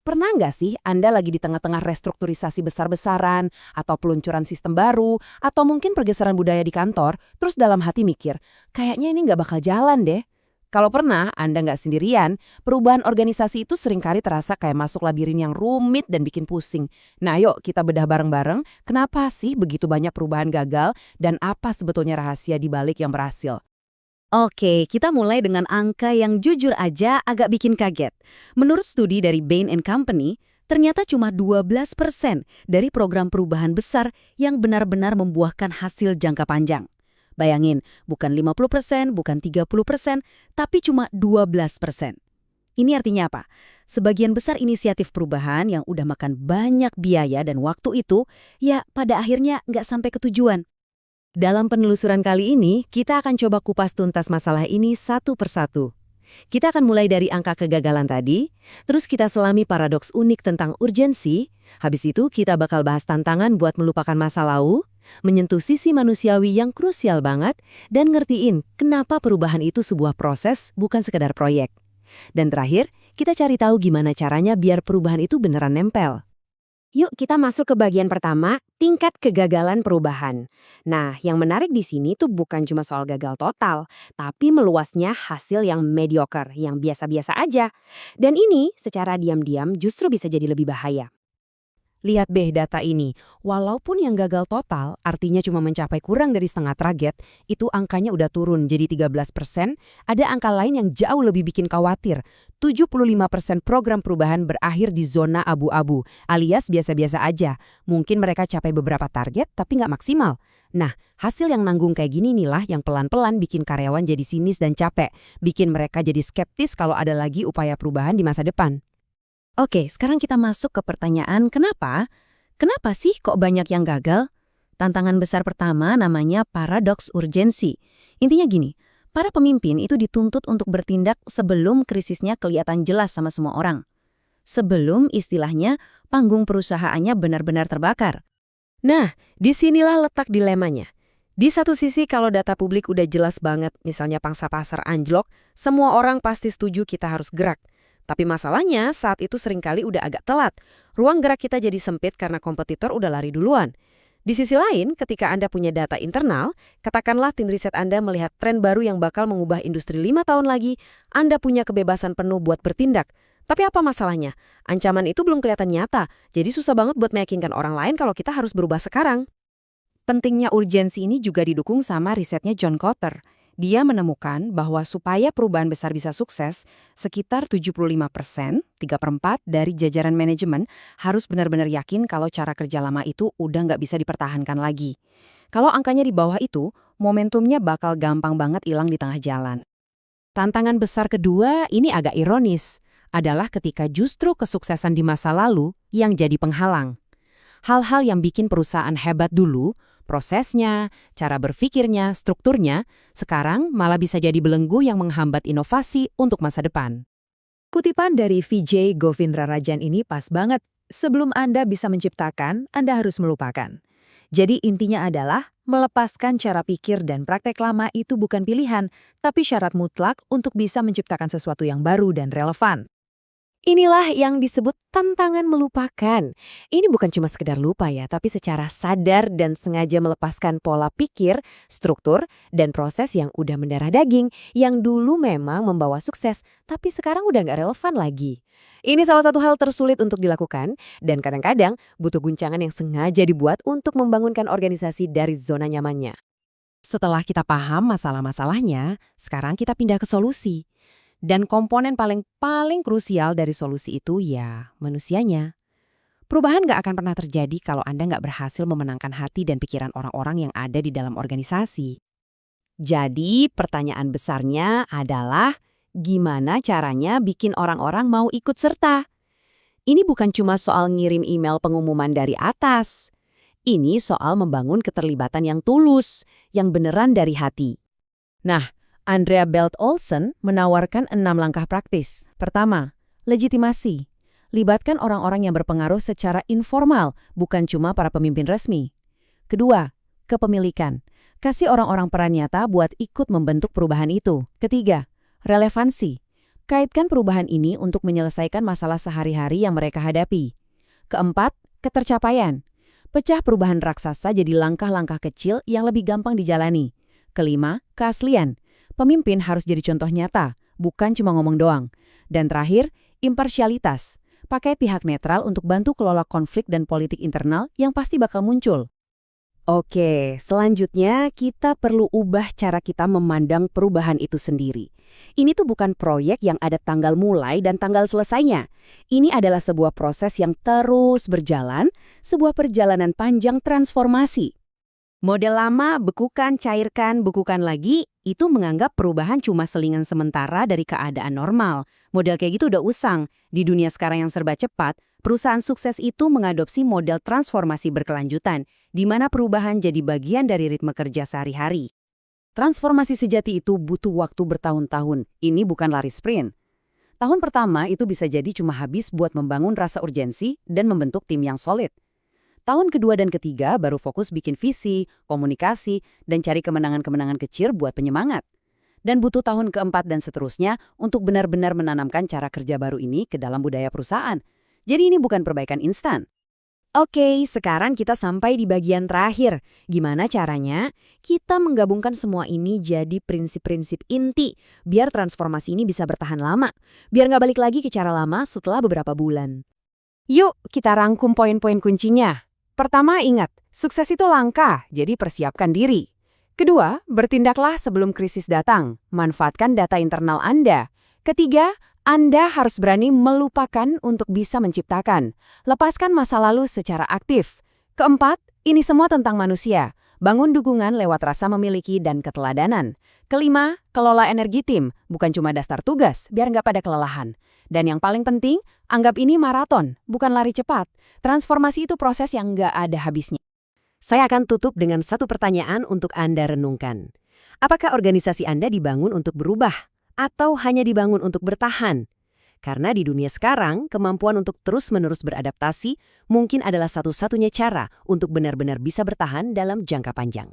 Pernah nggak sih Anda lagi di tengah-tengah restrukturisasi besar-besaran, atau peluncuran sistem baru, atau mungkin pergeseran budaya di kantor, terus dalam hati mikir, kayaknya ini nggak bakal jalan deh. Kalau pernah, Anda nggak sendirian, perubahan organisasi itu seringkali terasa kayak masuk labirin yang rumit dan bikin pusing. Nah yuk kita bedah bareng-bareng, kenapa sih begitu banyak perubahan gagal, dan apa sebetulnya rahasia di balik yang berhasil? Oke, kita mulai dengan angka yang jujur aja agak bikin kaget. Menurut studi dari Bain Company, ternyata cuma 12% dari program perubahan besar yang benar-benar membuahkan hasil jangka panjang. Bayangin, bukan 50%, bukan 30%, tapi cuma 12%. Ini artinya apa? Sebagian besar inisiatif perubahan yang udah makan banyak biaya dan waktu itu, ya pada akhirnya nggak sampai ke tujuan. Dalam penelusuran kali ini, kita akan coba kupas tuntas masalah ini satu persatu. Kita akan mulai dari angka kegagalan tadi, terus kita selami paradoks unik tentang urgensi, habis itu kita bakal bahas tantangan buat melupakan masa lalu, menyentuh sisi manusiawi yang krusial banget, dan ngertiin kenapa perubahan itu sebuah proses, bukan sekedar proyek. Dan terakhir, kita cari tahu gimana caranya biar perubahan itu beneran nempel. Yuk kita masuk ke bagian pertama, tingkat kegagalan perubahan. Nah, yang menarik di sini tuh bukan cuma soal gagal total, tapi meluasnya hasil yang mediocre, yang biasa-biasa aja. Dan ini secara diam-diam justru bisa jadi lebih bahaya. Lihat deh data ini, walaupun yang gagal total artinya cuma mencapai kurang dari setengah target, itu angkanya udah turun jadi 13%, ada angka lain yang jauh lebih bikin khawatir. 75% program perubahan berakhir di zona abu-abu, alias biasa-biasa aja. Mungkin mereka capai beberapa target tapi nggak maksimal. Nah, hasil yang nanggung kayak gini inilah yang pelan-pelan bikin karyawan jadi sinis dan capek, bikin mereka jadi skeptis kalau ada lagi upaya perubahan di masa depan. Oke, sekarang kita masuk ke pertanyaan kenapa? Kenapa sih kok banyak yang gagal? Tantangan besar pertama namanya paradoks urgensi. Intinya gini, para pemimpin itu dituntut untuk bertindak sebelum krisisnya kelihatan jelas sama semua orang. Sebelum istilahnya panggung perusahaannya benar-benar terbakar. Nah, disinilah letak dilemanya. Di satu sisi kalau data publik udah jelas banget, misalnya pangsa pasar anjlok, semua orang pasti setuju kita harus gerak. Tapi masalahnya saat itu seringkali udah agak telat. Ruang gerak kita jadi sempit karena kompetitor udah lari duluan. Di sisi lain, ketika Anda punya data internal, katakanlah tim riset Anda melihat tren baru yang bakal mengubah industri 5 tahun lagi, Anda punya kebebasan penuh buat bertindak. Tapi apa masalahnya? Ancaman itu belum kelihatan nyata, jadi susah banget buat meyakinkan orang lain kalau kita harus berubah sekarang. Pentingnya urgensi ini juga didukung sama risetnya John Kotter. Dia menemukan bahwa supaya perubahan besar bisa sukses, sekitar 75%, 3/4 dari jajaran manajemen harus benar-benar yakin kalau cara kerja lama itu udah nggak bisa dipertahankan lagi. Kalau angkanya di bawah itu, momentumnya bakal gampang banget hilang di tengah jalan. Tantangan besar kedua ini agak ironis, adalah ketika justru kesuksesan di masa lalu yang jadi penghalang. Hal-hal yang bikin perusahaan hebat dulu, prosesnya, cara berpikirnya, strukturnya, sekarang malah bisa jadi belenggu yang menghambat inovasi untuk masa depan. Kutipan dari Vijay Govindarajan ini pas banget. Sebelum Anda bisa menciptakan, Anda harus melupakan. Jadi intinya adalah melepaskan cara pikir dan praktek lama itu bukan pilihan, tapi syarat mutlak untuk bisa menciptakan sesuatu yang baru dan relevan. Inilah yang disebut tantangan melupakan. Ini bukan cuma sekedar lupa ya, tapi secara sadar dan sengaja melepaskan pola pikir, struktur, dan proses yang udah mendarah daging, yang dulu memang membawa sukses, tapi sekarang udah nggak relevan lagi. Ini salah satu hal tersulit untuk dilakukan, dan kadang-kadang butuh guncangan yang sengaja dibuat untuk membangunkan organisasi dari zona nyamannya. Setelah kita paham masalah-masalahnya, sekarang kita pindah ke solusi. Dan komponen paling krusial dari solusi itu ya manusianya. Perubahan nggak akan pernah terjadi kalau Anda nggak berhasil memenangkan hati dan pikiran orang-orang yang ada di dalam organisasi. Jadi pertanyaan besarnya adalah gimana caranya bikin orang-orang mau ikut serta? Ini bukan cuma soal ngirim email pengumuman dari atas. Ini soal membangun keterlibatan yang tulus, yang beneran dari hati. Nah, Andrea Belt Olsen menawarkan 6 langkah praktis. Pertama, legitimasi. Libatkan orang-orang yang berpengaruh secara informal, bukan cuma para pemimpin resmi. Kedua, kepemilikan. Kasih orang-orang peran nyata buat ikut membentuk perubahan itu. Ketiga, relevansi. Kaitkan perubahan ini untuk menyelesaikan masalah sehari-hari yang mereka hadapi. Keempat, ketercapaian. Pecah perubahan raksasa jadi langkah-langkah kecil yang lebih gampang dijalani. Kelima, keaslian. Pemimpin harus jadi contoh nyata, bukan cuma ngomong doang. Dan terakhir, imparsialitas. Pakai pihak netral untuk bantu kelola konflik dan politik internal yang pasti bakal muncul. Oke, selanjutnya kita perlu ubah cara kita memandang perubahan itu sendiri. Ini tuh bukan proyek yang ada tanggal mulai dan tanggal selesainya. Ini adalah sebuah proses yang terus berjalan, sebuah perjalanan panjang transformasi. Model lama, bekukan, cairkan, bukukan lagi, itu menganggap perubahan cuma selingan sementara dari keadaan normal. Model kayak gitu udah usang. Di dunia sekarang yang serba cepat, perusahaan sukses itu mengadopsi model transformasi berkelanjutan, di mana perubahan jadi bagian dari ritme kerja sehari-hari. Transformasi sejati itu butuh waktu bertahun-tahun. Ini bukan lari sprint. Tahun pertama itu bisa jadi cuma habis buat membangun rasa urgensi dan membentuk tim yang solid. Tahun kedua dan ketiga baru fokus bikin visi, komunikasi, dan cari kemenangan-kemenangan kecil buat penyemangat. Dan butuh tahun keempat dan seterusnya untuk benar-benar menanamkan cara kerja baru ini ke dalam budaya perusahaan. Jadi ini bukan perbaikan instan. Oke, sekarang kita sampai di bagian terakhir. Gimana caranya kita menggabungkan semua ini jadi prinsip-prinsip inti, biar transformasi ini bisa bertahan lama, biar nggak balik lagi ke cara lama setelah beberapa bulan. Yuk, kita rangkum poin-poin kuncinya. Pertama, ingat, sukses itu langka, jadi persiapkan diri. Kedua, bertindaklah sebelum krisis datang, manfaatkan data internal Anda. Ketiga, Anda harus berani melupakan untuk bisa menciptakan. Lepaskan masa lalu secara aktif. Keempat, ini semua tentang manusia. Bangun dukungan lewat rasa memiliki dan keteladanan. Kelima, kelola energi tim, bukan cuma daftar tugas, biar nggak pada kelelahan. Dan yang paling penting, anggap ini maraton, bukan lari cepat. Transformasi itu proses yang nggak ada habisnya. Saya akan tutup dengan satu pertanyaan untuk Anda renungkan. Apakah organisasi Anda dibangun untuk berubah? Atau hanya dibangun untuk bertahan? Karena di dunia sekarang, kemampuan untuk terus-menerus beradaptasi mungkin adalah satu-satunya cara untuk benar-benar bisa bertahan dalam jangka panjang.